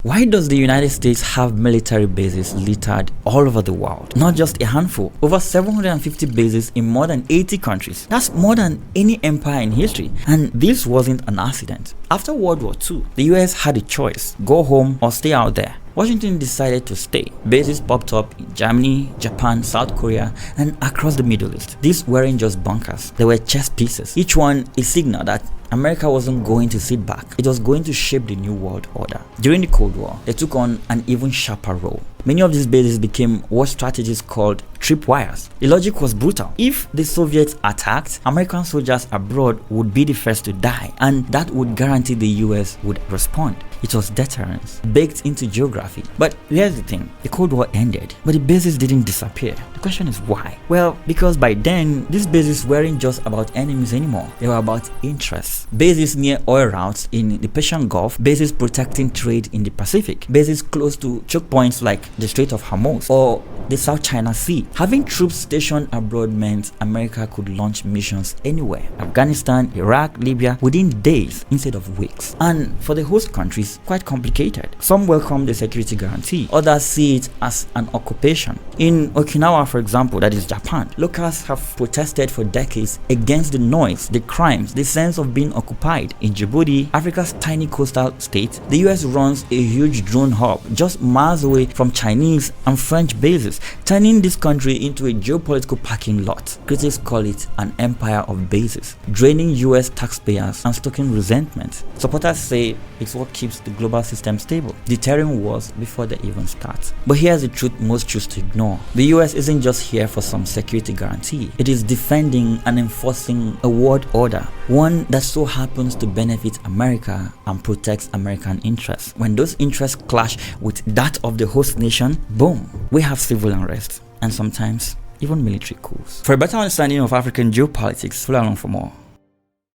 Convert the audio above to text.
Why does the United States have military bases littered all over the world? Not just a handful, over 750 bases in more than 80 countries. That's more than any empire in history. And this wasn't an accident. After World War II, the US had a choice: go home or stay out there. Washington decided to stay. Bases popped up in Germany, Japan, South Korea, and across the Middle East. These weren't just bunkers, they were chess pieces, each one a signal that America wasn't going to sit back. It was going to shape the new world order. During the Cold War, they took on an even sharper role. Many of these bases became what strategists called tripwires. The logic was brutal. If the Soviets attacked, American soldiers abroad would be the first to die, and that would guarantee the US would respond. It was deterrence, baked into geography. But here's the thing, the Cold War ended, but the bases didn't disappear. The question is why? Well, because by then, these bases weren't just about enemies anymore. They were about interests. Bases near oil routes in the Persian Gulf, bases protecting trade in the Pacific, bases close to choke points like the Strait of Hormuz or the South China Sea. Having troops stationed abroad meant America could launch missions anywhere: Afghanistan, Iraq, Libya, within days instead of weeks. And for the host countries, quite complicated. Some welcome the security guarantee, others see it as an occupation. In Okinawa, for example, that is Japan, locals have protested for decades against the noise, the crimes, the sense of being occupied. In Djibouti, Africa's tiny coastal state, the US runs a huge drone hub just miles away from Chinese and French bases, turning this country into a geopolitical parking lot. Critics call it an empire of bases, draining US taxpayers and stoking resentment. Supporters say it's what keeps the global system stable, deterring wars before they even start. But here's the truth most choose to ignore. The US isn't just here for some security guarantee. It is defending and enforcing a world order, one that so happens to benefit America and protects American interests. When those interests clash with that of the host nation, boom, we have civil unrest and sometimes even military coups. For a better understanding of African geopolitics, follow along for more.